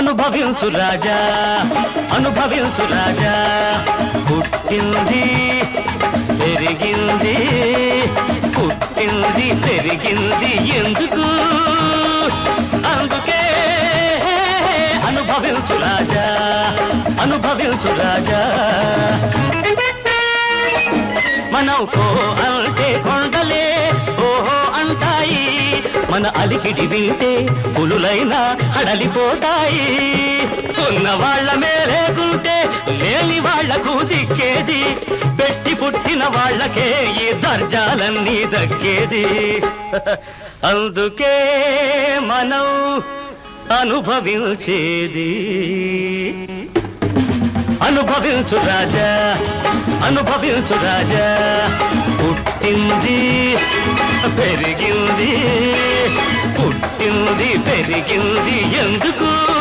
అనుభవించు రాజా అనుభవించు రాజా పుట్టింది పెరిగింది పుట్టింది పెరిగింది ఎందుకు అందుకే అనుభవించు రాజా అనుభవించు రాజా మనం కో అంటే కొండలే ఓహో అంటాయి మన అలికిడి వింటే పులులైనా హడలిపోతాయి ఉన్న వాళ్ళ మేలేకుంటే లేని వాళ్లకు దిక్కేది పెట్టి పుట్టిన వాళ్ళకే ఈ దర్జాలన్నీ దక్కేది అందుకే మనం అనుభవించేది అనుభవించు రాజా అనుభవించు రాజా పుట్టింది పెరిగింది పుట్టింది పెరిగింది ఎందుకు